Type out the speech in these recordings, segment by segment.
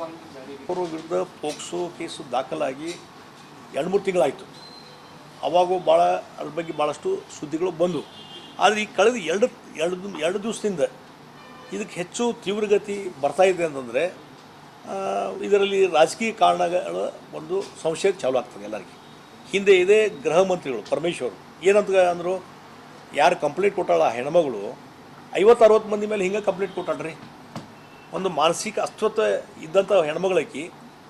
ಅವರು ವಿರುದ್ಧ POCSO case ದಾಖಲಾಗಿ 2-3 ತಿಂಗಳಾಯಿತು. ಅವಾಗೂ ಭಾಳ ಅದ್ರ ಬಗ್ಗೆ ಭಾಳಷ್ಟು ಸುದ್ದಿಗಳು ಬಂದವು. ಆದರೆ ಈ ಕಳೆದ ಎರಡು ದಿವಸದಿಂದ ಇದಕ್ಕೆ ಹೆಚ್ಚು ತೀವ್ರಗತಿ ಬರ್ತಾ ಇದೆ ಅಂತಂದರೆ ಇದರಲ್ಲಿ ರಾಜಕೀಯ ಕಾರಣಗಳ ಒಂದು ಸಂಶಯ ಚಾಲು ಆಗ್ತದೆ ಎಲ್ಲರಿಗೆ. ಹಿಂದೆ ಇದೇ ಗೃಹ ಮಂತ್ರಿಗಳು ಪರಮೇಶ್ವರ್ ಏನಂತ ಅಂದರು, ಯಾರು ಕಂಪ್ಲೇಂಟ್ ಕೊಟ್ಟಾಳ ಆ ಹೆಣ್ಮಗಳು 50-60 ಮಂದಿ ಮೇಲೆ ಹಿಂಗೆ ಕಂಪ್ಲೇಂಟ್ ಕೊಟ್ಟಾಳ್ರಿ, ಒಂದು ಮಾನಸಿಕ ಅಸ್ವಸ್ಥ ಇದ್ದಂಥ ಹೆಣ್ಮಗಳಕ್ಕಿ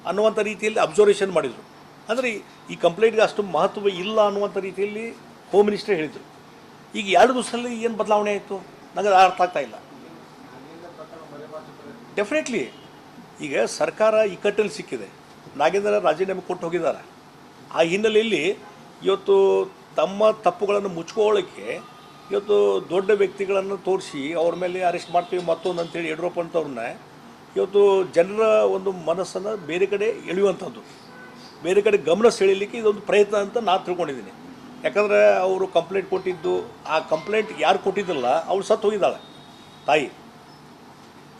ಅನ್ನುವಂಥ ರೀತಿಯಲ್ಲಿ ಅಬ್ಸರ್ವೇಷನ್ ಮಾಡಿದರು. ಅಂದರೆ ಈ ಕಂಪ್ಲೇಂಟ್ಗೆ ಅಷ್ಟು ಮಹತ್ವ ಇಲ್ಲ ಅನ್ನುವಂಥ ರೀತಿಯಲ್ಲಿ ಹೋಮ್ ಮಿನಿಸ್ಟ್ರೇ ಹೇಳಿದರು. ಈಗ 2 ದಿವಸದಲ್ಲಿ ಏನು ಬದಲಾವಣೆ ಆಯಿತು ನನಗೆ ಅರ್ಥ ಆಗ್ತಾ ಇಲ್ಲ. ಡೆಫಿನೆಟ್ಲಿ ಈಗ ಸರ್ಕಾರ ಇಕ್ಕಟ್ಟಲ್ಲಿ ಸಿಕ್ಕಿದೆ. ನಾಗೇಂದ್ರ ರಾಜೀನಾಮೆ ಕೊಟ್ಟು ಹೋಗಿದ್ದಾರೆ. ಆ ಹಿನ್ನೆಲೆಯಲ್ಲಿ ಇವತ್ತು ತಮ್ಮ ತಪ್ಪುಗಳನ್ನು ಮುಚ್ಕೊಳ್ಳೋಕ್ಕೆ ಇವತ್ತು ದೊಡ್ಡ ವ್ಯಕ್ತಿಗಳನ್ನು ತೋರಿಸಿ ಅವ್ರ ಮೇಲೆ ಅರೆಸ್ಟ್ ಮಾಡ್ತೀವಿ ಮತ್ತೊಂದು ಅಂತೇಳಿ ಯಡಿಯೂರಪ್ಪ ಅಂತವ್ರನ್ನ ಇವತ್ತು ಜನರ ಒಂದು ಮನಸ್ಸನ್ನು ಬೇರೆ ಕಡೆ ಎಳೆಯುವಂಥದ್ದು, ಬೇರೆ ಕಡೆ ಗಮನ ಸೆಳೀಲಿಕ್ಕೆ ಇದೊಂದು ಪ್ರಯತ್ನ ಅಂತ ನಾನು ತಿಳ್ಕೊಂಡಿದ್ದೀನಿ. ಯಾಕಂದರೆ ಅವರು ಕಂಪ್ಲೇಂಟ್ ಕೊಟ್ಟಿದ್ದು, ಆ ಕಂಪ್ಲೇಂಟ್ ಯಾರು ಕೊಟ್ಟಿದ್ದಲ್ಲ ಅವಳು ಸತ್ತು ಹೋಗಿದ್ದಾಳೆ ತಾಯಿ.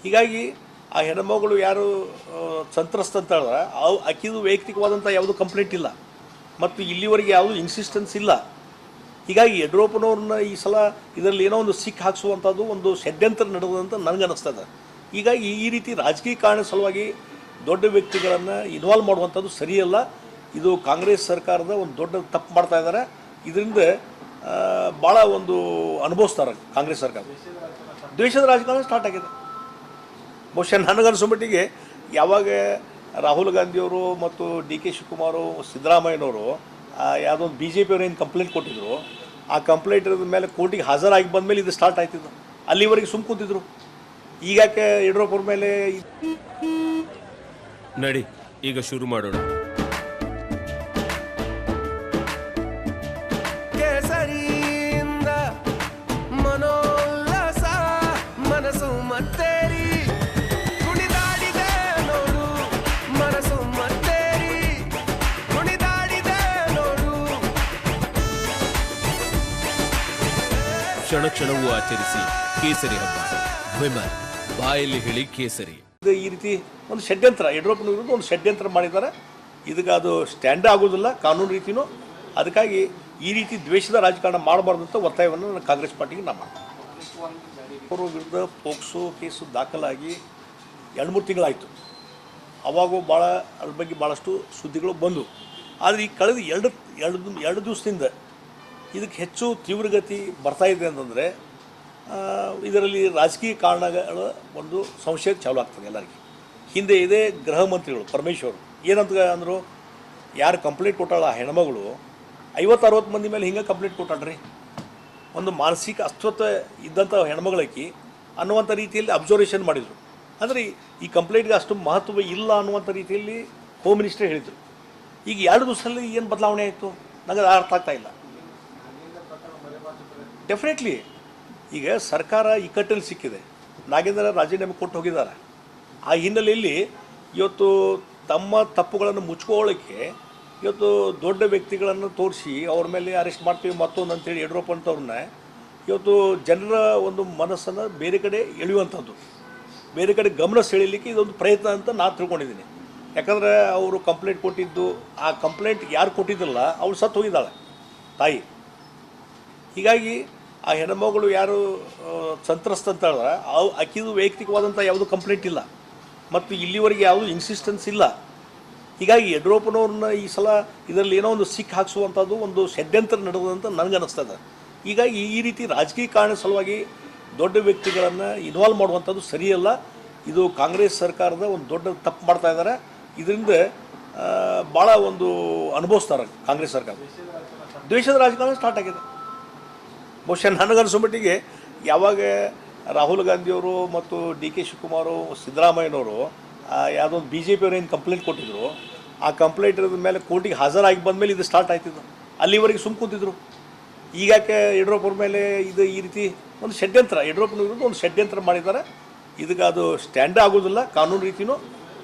ಹೀಗಾಗಿ ಆ ಹೆಣ್ಮಗಳು ಯಾರು ಸಂತ್ರಸ್ತ ಅಂತ ಹೇಳಿದ್ರೆ ಆಕಿದು ವೈಯಕ್ತಿಕವಾದಂಥ ಯಾವುದೂ ಕಂಪ್ಲೇಂಟ್ ಇಲ್ಲ ಮತ್ತು ಇಲ್ಲಿವರೆಗೆ ಯಾವುದೂ ಇನ್ಸಿಸ್ಟೆನ್ಸ್ ಇಲ್ಲ. ಹೀಗಾಗಿ ಯಡಿಯೂರಪ್ಪನವ್ರನ್ನ ಈ ಸಲ ಇದರಲ್ಲಿ ಏನೋ ಒಂದು ಸಿಕ್ ಹಾಕಿಸುವಂಥದ್ದು ಒಂದು ಷಡ್ಯಂತ್ರ ನಡೆದಂತ ನನಗೆ ಅನ್ನಿಸ್ತದೆ. ಹೀಗಾಗಿ ಈ ರೀತಿ ರಾಜಕೀಯ ಕಾರಣ ಸಲುವಾಗಿ ದೊಡ್ಡ ವ್ಯಕ್ತಿಗಳನ್ನು ಇನ್ವಾಲ್ವ್ ಮಾಡುವಂಥದ್ದು ಸರಿಯಲ್ಲ. ಇದು ಕಾಂಗ್ರೆಸ್ ಸರ್ಕಾರದ ಒಂದು ದೊಡ್ಡ ತಪ್ಪು ಮಾಡ್ತಾ ಇದ್ದಾರೆ. ಇದರಿಂದ ಭಾಳ ಒಂದು ಅನುಭವಿಸ್ತಾರೆ ಕಾಂಗ್ರೆಸ್ ಸರ್ಕಾರ. ದ್ವೇಷದ ರಾಜಕಾರಣ ಸ್ಟಾರ್ಟ್ ಆಗಿದೆ. ಬಹುಶಃ ನನಗನ್ಸೋ ಮಟ್ಟಿಗೆ ಯಾವಾಗ ರಾಹುಲ್ ಗಾಂಧಿಯವರು ಮತ್ತು ಡಿ.ಕೆ. ಶಿವಕುಮಾರು, ಸಿದ್ದರಾಮಯ್ಯನವರು ಯಾವುದೋ ಒಂದು BJP ಏನು ಕಂಪ್ಲೇಂಟ್ ಕೊಟ್ಟಿದ್ರು, ಆ ಕಂಪ್ಲೇಂಟ್ ಮೇಲೆ ಕೋರ್ಟಿಗೆ ಹಾಜರಾಗಿ ಬಂದ ಮೇಲೆ ಇದು ಸ್ಟಾರ್ಟ್ ಆಯ್ತಿದ್ದು. ಅಲ್ಲಿವರೆಗೆ ಸುಮ್ಮ ಕೂತಿದ್ರು. ಈಗಾಕೆ ಯಡಿಯೂರಪ್ಪರ ಮೇಲೆ ನಡಿ ಈಗ ಶುರು ಮಾಡೋಣ. ಕೇಸರಿಯಿಂದ ಮನೋಲ್ಲಾಸ ಮನಸ್ಸು ಮತ್ತೇರಿ ಕುಣಿದಾಡಿದೆ ನೋಡು, ಮನಸ್ಸು ಮತ್ತೇರಿ ಕುಣಿದಾಡಿದೆ ನೋಡು. ಕ್ಷಣ ಕ್ಷಣವೂ ಆಚರಿಸಿ ಕೇಸರಿ ಹಬ್ಬ. ವಿಮಲ್ ಬಾಯಲ್ಲಿ ಹೇಳಿ ಕೇಸರಿ. ಈ ರೀತಿ ಒಂದು ಷಡ್ಯಂತ್ರ ಯಡಿಯೂರಪ್ಪನ ವಿರುದ್ಧ ಒಂದು ಷಡ್ಯಂತ್ರ ಮಾಡಿದ್ದಾರೆ. ಇದಕ್ಕೆ ಅದು ಸ್ಟ್ಯಾಂಡ್ ಆಗೋದಿಲ್ಲ ಕಾನೂನು ರೀತಿಯೂ. ಅದಕ್ಕಾಗಿ ಈ ರೀತಿ ದ್ವೇಷದ ರಾಜಕಾರಣ ಮಾಡಬಾರ್ದು ಅಂತ ಒತ್ತಾಯವನ್ನು ನಾನು ಕಾಂಗ್ರೆಸ್ ಪಾರ್ಟಿಗೆ ನಾನು ಮಾಡ್ತೀನಿ. ಅವರ ವಿರುದ್ಧ ಪೋಕ್ಸೋ ಕೇಸು ದಾಖಲಾಗಿ 2-3 ತಿಂಗಳಾಯಿತು. ಅವಾಗೂ ಭಾಳ ಅದ್ರ ಬಗ್ಗೆ ಭಾಳಷ್ಟು ಸುದ್ದಿಗಳು ಬಂದವು. ಆದರೆ ಈ ಕಳೆದ ಎರಡು ದಿವಸದಿಂದ ಇದಕ್ಕೆ ಹೆಚ್ಚು ತೀವ್ರಗತಿ ಬರ್ತಾ ಇದೆ ಅಂತಂದರೆ ಇದರಲ್ಲಿ ರಾಜಕೀಯ ಕಾರಣಗಳ ಒಂದು ಸಂಶಯ ಚಾಲು ಆಗ್ತದೆ ಎಲ್ಲರಿಗೆ. ಹಿಂದೆ ಇದೇ ಗೃಹ ಮಂತ್ರಿಗಳು ಪರಮೇಶ್ವರ್ ಏನಂತ ಅಂದರು, ಯಾರು ಕಂಪ್ಲೇಂಟ್ ಕೊಟ್ಟಾಳ ಆ ಹೆಣ್ಮಗಳು 50-60 ಮಂದಿ ಮೇಲೆ ಹಿಂಗೆ ಕಂಪ್ಲೇಂಟ್ ಕೊಟ್ಟಾಳ್ರಿ, ಒಂದು ಮಾನಸಿಕ ಅಸ್ವಸ್ಥ ಇದ್ದಂಥ ಹೆಣ್ಮಗಳಕ್ಕಿ ಅನ್ನುವಂಥ ರೀತಿಯಲ್ಲಿ ಅಬ್ಸರ್ವೇಷನ್ ಮಾಡಿದರು. ಅಂದರೆ ಈ ಕಂಪ್ಲೇಂಟ್ಗೆ ಅಷ್ಟು ಮಹತ್ವ ಇಲ್ಲ ಅನ್ನುವಂಥ ರೀತಿಯಲ್ಲಿ ಹೋಮ್ ಮಿನಿಸ್ಟ್ರೇ ಹೇಳಿದರು. ಈಗ 2 ದಿವಸದಲ್ಲಿ ಏನು ಬದಲಾವಣೆ ಆಯಿತು ನನಗೆ ಅರ್ಥ ಆಗ್ತಾ ಇಲ್ಲ. ಡೆಫಿನೆಟ್ಲಿ ಈಗ ಸರ್ಕಾರ ಇಕ್ಕಟ್ಟಲ್ಲಿ ಸಿಕ್ಕಿದೆ. ನಾಗೇಂದ್ರ ರಾಜೀನಾಮೆ ಕೊಟ್ಟು ಹೋಗಿದ್ದಾರೆ. ಆ ಹಿನ್ನೆಲೆಯಲ್ಲಿ ಇವತ್ತು ತಮ್ಮ ತಪ್ಪುಗಳನ್ನು ಮುಚ್ಕೊಳ್ಳೋಕ್ಕೆ ಇವತ್ತು ದೊಡ್ಡ ವ್ಯಕ್ತಿಗಳನ್ನು ತೋರಿಸಿ ಅವ್ರ ಮೇಲೆ ಅರೆಸ್ಟ್ ಮಾಡ್ತೀವಿ ಮತ್ತೊಂದು ಅಂತೇಳಿ ಯಡಿಯೂರಪ್ಪ ಅಂತವ್ರನ್ನ ಇವತ್ತು ಜನರ ಒಂದು ಮನಸ್ಸನ್ನು ಬೇರೆ ಕಡೆ ಎಳೆಯುವಂಥದ್ದು, ಬೇರೆ ಕಡೆ ಗಮನ ಸೆಳೀಲಿಕ್ಕೆ ಇದೊಂದು ಪ್ರಯತ್ನ ಅಂತ ನಾನು ತಿಳ್ಕೊಂಡಿದ್ದೀನಿ. ಯಾಕಂದರೆ ಅವರು ಕಂಪ್ಲೇಂಟ್ ಕೊಟ್ಟಿದ್ದು, ಆ ಕಂಪ್ಲೇಂಟ್ ಯಾರು ಕೊಟ್ಟಿದ್ದಲ್ಲ ಅವಳು ಸತ್ತು ಹೋಗಿದ್ದಾಳೆ ತಾಯಿ. ಹೀಗಾಗಿ ಆ ಹೆಣ್ಮಗಳು ಯಾರು ಸಂತ್ರಸ್ತ ಅಂತ ಹೇಳಿದ್ರೆ ಆಕಿದು ವೈಯಕ್ತಿಕವಾದಂಥ ಯಾವುದೂ ಕಂಪ್ಲೇಂಟ್ ಇಲ್ಲ ಮತ್ತು ಇಲ್ಲಿವರೆಗೆ ಯಾವುದೂ ಇನ್ಸಿಸ್ಟೆನ್ಸ್ ಇಲ್ಲ. ಹೀಗಾಗಿ ಯಡಿಯೂರಪ್ಪನವ್ರನ್ನ ಈ ಸಲ ಇದರಲ್ಲಿ ಏನೋ ಒಂದು ಸಿಕ್ ಹಾಕಿಸುವಂಥದ್ದು ಒಂದು ಷಡ್ಯಂತ್ರ ನಡೆದಂತ ನನಗೆ ಅನ್ನಿಸ್ತದೆ. ಹೀಗಾಗಿ ಈ ರೀತಿ ರಾಜಕೀಯ ಕಾರಣ ಸಲುವಾಗಿ ದೊಡ್ಡ ವ್ಯಕ್ತಿಗಳನ್ನು ಇನ್ವಾಲ್ವ್ ಮಾಡುವಂಥದ್ದು ಸರಿಯಲ್ಲ. ಇದು ಕಾಂಗ್ರೆಸ್ ಸರ್ಕಾರದ ಒಂದು ದೊಡ್ಡ ತಪ್ಪು ಮಾಡ್ತಾ ಇದ್ದಾರೆ. ಇದರಿಂದ ಭಾಳ ಒಂದು ಅನುಭವಿಸ್ತಾರೆ ಕಾಂಗ್ರೆಸ್ ಸರ್ಕಾರ. ದ್ವೇಷದ ರಾಜಕಾರಣ ಸ್ಟಾರ್ಟ್ ಆಗಿದೆ. ಬಹುಶಃ ನನಗನ್ಸೋ ಮಟ್ಟಿಗೆ ಯಾವಾಗ ರಾಹುಲ್ ಗಾಂಧಿಯವರು ಮತ್ತು ಡಿ.ಕೆ. ಶಿವಕುಮಾರು, ಸಿದ್ದರಾಮಯ್ಯನವರು ಯಾವುದೋ ಒಂದು BJP ಏನು ಕಂಪ್ಲೇಂಟ್ ಕೊಟ್ಟಿದ್ರು, ಆ ಕಂಪ್ಲೇಂಟ್ ಮೇಲೆ ಕೋರ್ಟಿಗೆ ಹಾಜರಾಗಿ ಬಂದ ಮೇಲೆ ಇದು ಸ್ಟಾರ್ಟ್ ಆಯ್ತಿದ್ದು. ಅಲ್ಲಿವರೆಗೆ ಸುಮ್ಮ ಕೂತಿದ್ರು. ಈಗಾಕೆ ಯಡಿಯೂರಪ್ಪರ ಮೇಲೆ ಇದು ಈ ರೀತಿ ಒಂದು ಷಡ್ಯಂತ್ರ ಯಡಿಯೂರಪ್ಪನ ವಿರುದ್ಧ ಒಂದು ಷಡ್ಯಂತ್ರ ಮಾಡಿದ್ದಾರೆ. ಇದಕ್ಕೆ ಅದು ಸ್ಟ್ಯಾಂಡ್ ಆಗೋದಿಲ್ಲ ಕಾನೂನು ರೀತಿಯೂ.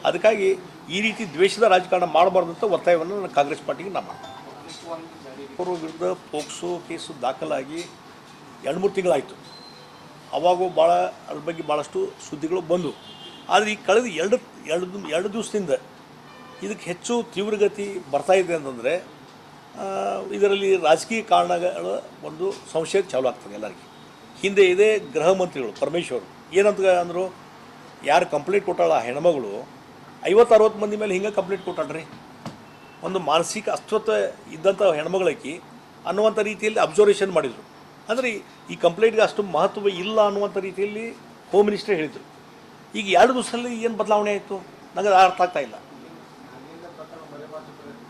ಅದಕ್ಕಾಗಿ ಈ ರೀತಿ ದ್ವೇಷದ ರಾಜಕಾರಣ ಮಾಡಬಾರ್ದು ಅಂತ ಒತ್ತಾಯವನ್ನು ನಾನು ಕಾಂಗ್ರೆಸ್ ಪಾರ್ಟಿಗೆ ನಾನು ಮಾಡ್ತೀನಿ. ಅವರ ವಿರುದ್ಧ ಪೋಕ್ಸೋ ಕೇಸು ದಾಖಲಾಗಿ 2-3 ತಿಂಗಳಾಯಿತು. ಅವಾಗೂ ಭಾಳ ಅದ್ರ ಬಗ್ಗೆ ಭಾಳಷ್ಟು ಸುದ್ದಿಗಳು ಬಂದವು. ಆದರೆ ಈ ಕಳೆದ ಎರಡು ದಿವಸದಿಂದ ಇದಕ್ಕೆ ಹೆಚ್ಚು ತೀವ್ರಗತಿ ಬರ್ತಾ ಇದೆ ಅಂತಂದರೆ ಇದರಲ್ಲಿ ರಾಜಕೀಯ ಕಾರಣಗಳ ಒಂದು ಸಂಶಯ ಚಾಲು ಆಗ್ತದೆ ಎಲ್ಲರಿಗೆ. ಹಿಂದೆ ಇದೇ ಗೃಹ ಮಂತ್ರಿಗಳು ಪರಮೇಶ್ವರ್ ಏನಂತ ಅಂದರು, ಯಾರು ಕಂಪ್ಲೇಂಟ್ ಕೊಟ್ಟಾಳ ಆ ಹೆಣ್ಮಗಳು 50-60 ಮಂದಿ ಮೇಲೆ ಹಿಂಗೆ ಕಂಪ್ಲೇಂಟ್ ಕೊಟ್ಟಾಳ್ರಿ, ಒಂದು ಮಾನಸಿಕ ಅಸ್ವಸ್ಥ ಇದ್ದಂಥ ಹೆಣ್ಮಗಳಕಿ ಅನ್ನುವಂಥ ರೀತಿಯಲ್ಲಿ ಅಬ್ಸರ್ವೇಷನ್ ಮಾಡಿದರು. ಅಂದರೆ ಈ ಕಂಪ್ಲೇಂಟ್ಗೆ ಅಷ್ಟು ಮಹತ್ವ ಇಲ್ಲ ಅನ್ನುವಂಥ ರೀತಿಯಲ್ಲಿ ಹೋಮ್ ಮಿನಿಸ್ಟರ್ ಹೇಳಿದರು. ಈಗ 2 ದಿವಸದಲ್ಲಿ ಏನು ಬದಲಾವಣೆ ಆಯಿತು ನನಗೆ ಅದು ಅರ್ಥ ಆಗ್ತಾ ಇಲ್ಲ.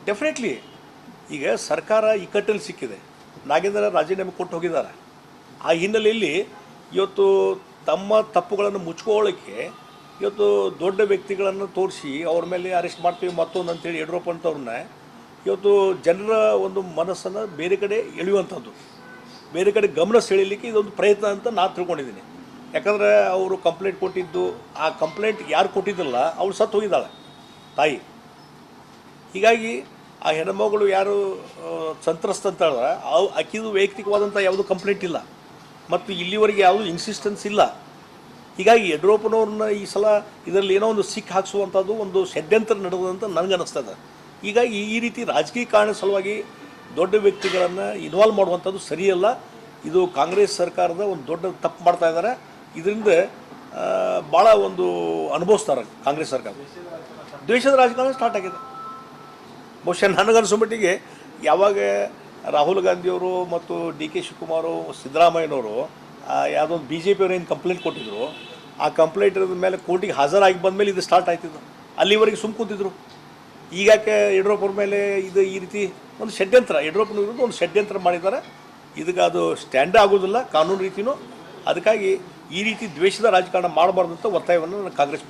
ಡೆಫಿನೆಟ್ಲಿ ಈಗ ಸರ್ಕಾರ ಇಕ್ಕಟ್ಟಲ್ಲಿ ಸಿಕ್ಕಿದೆ, ನಾಗೇಂದ್ರ ರಾಜೀನಾಮೆ ಕೊಟ್ಟು ಹೋಗಿದ್ದಾರೆ. ಆ ಹಿನ್ನೆಲೆಯಲ್ಲಿ ಇವತ್ತು ತಮ್ಮ ತಪ್ಪುಗಳನ್ನು ಮುಚ್ಕೊಳ್ಳೋಕ್ಕೆ ಇವತ್ತು ದೊಡ್ಡ ವ್ಯಕ್ತಿಗಳನ್ನು ತೋರಿಸಿ ಅವ್ರ ಮೇಲೆ ಅರೆಸ್ಟ್ ಮಾಡ್ತೀವಿ ಮತ್ತೊಂದು ಅಂತೇಳಿ ಯಡಿಯೂರಪ್ಪ ಅಂತವ್ರನ್ನ ಇವತ್ತು ಜನರ ಒಂದು ಮನಸ್ಸನ್ನು ಬೇರೆ ಕಡೆ ಎಳೆಯುವಂಥದ್ದು, ಬೇರೆ ಕಡೆ ಗಮನ ಸೆಳೀಲಿಕ್ಕೆ ಇದೊಂದು ಪ್ರಯತ್ನ ಅಂತ ನಾನು ತಿಳ್ಕೊಂಡಿದ್ದೀನಿ. ಯಾಕಂದರೆ ಅವರು ಕಂಪ್ಲೇಂಟ್ ಕೊಟ್ಟಿದ್ದು, ಆ ಕಂಪ್ಲೇಂಟ್ ಯಾರು ಕೊಟ್ಟಿದ್ದಲ್ಲ ಅವಳು ಸತ್ತು ಹೋಗಿದ್ದಾಳೆ ತಾಯಿ. ಹೀಗಾಗಿ ಆ ಹೆಣ್ಮಗಳು ಯಾರು ಸಂತ್ರಸ್ತ ಅಂತ ಹೇಳಿದ್ರೆ ಆಕಿದು ವೈಯಕ್ತಿಕವಾದಂಥ ಯಾವುದೂ ಕಂಪ್ಲೇಂಟ್ ಇಲ್ಲ ಮತ್ತು ಇಲ್ಲಿವರೆಗೆ ಯಾವುದೂ ಇನ್ಸಿಸ್ಟೆನ್ಸ್ ಇಲ್ಲ. ಹೀಗಾಗಿ ಯಡಿಯೂರಪ್ಪನವ್ರನ್ನ ಈ ಸಲ ಇದರಲ್ಲಿ ಏನೋ ಒಂದು ಸಿಕ್ ಹಾಕಿಸುವಂಥದ್ದು ಒಂದು ಷಡ್ಯಂತ್ರ ನಡೆದಂತ ನನಗನ್ನಿಸ್ತದೆ. ಹೀಗಾಗಿ ಈ ರೀತಿ ರಾಜಕೀಯ ಕಾರಣ ಸಲುವಾಗಿ ದೊಡ್ಡ ವ್ಯಕ್ತಿಗಳನ್ನು ಇನ್ವಾಲ್ವ್ ಮಾಡುವಂಥದ್ದು ಸರಿಯಲ್ಲ. ಇದು ಕಾಂಗ್ರೆಸ್ ಸರ್ಕಾರದ ಒಂದು ದೊಡ್ಡ ತಪ್ಪು ಮಾಡ್ತಾ ಇದ್ದಾರೆ. ಇದರಿಂದ ಭಾಳ ಒಂದು ಅನುಭವಿಸ್ತಾರೆ ಕಾಂಗ್ರೆಸ್ ಸರ್ಕಾರ. ದ್ವೇಷದ ರಾಜಕಾರಣ ಸ್ಟಾರ್ಟ್ ಆಗಿದೆ. ಬಹುಶಃ ನನಗನ್ಸೋ ಮಟ್ಟಿಗೆ ಯಾವಾಗ ರಾಹುಲ್ ಗಾಂಧಿಯವರು ಮತ್ತು ಡಿ ಕೆ ಶಿವಕುಮಾರು, ಸಿದ್ದರಾಮಯ್ಯನವರು ಯಾವುದೊಂದು BJP ಅವರು ಏನು ಕಂಪ್ಲೇಂಟ್ ಕೊಟ್ಟಿದ್ರು, ಆ ಕಂಪ್ಲೇಂಟ್ ಮೇಲೆ ಕೋರ್ಟಿಗೆ ಹಾಜರಾಗಿ ಬಂದಮೇಲೆ ಇದು ಸ್ಟಾರ್ಟ್ ಆಯ್ತಿದ್ದು. ಅಲ್ಲಿವರೆಗೆ ಸುಮ್ಮ ಕೂತಿದ್ರು. ಈಗಾಕೆ ಯಡಿಯೂರಪ್ಪರ ಮೇಲೆ ಇದು ಈ ರೀತಿ ಒಂದು ಷಡ್ಯಂತ್ರ, ಯಡಿಯೂರಪ್ಪನ ವಿರುದ್ಧ ಒಂದು ಷಡ್ಯಂತ್ರ ಮಾಡಿದ್ದಾರೆ. ಇದಕ್ಕೆ ಅದು ಸ್ಟ್ಯಾಂಡೇ ಆಗೋದಿಲ್ಲ ಕಾನೂನು ರೀತಿಯೂ. ಅದಕ್ಕಾಗಿ ಈ ರೀತಿ ದ್ವೇಷದ ರಾಜಕಾರಣ ಮಾಡಬಾರ್ದಂತ ಒತ್ತಾಯವನ್ನು ಕಾಂಗ್ರೆಸ್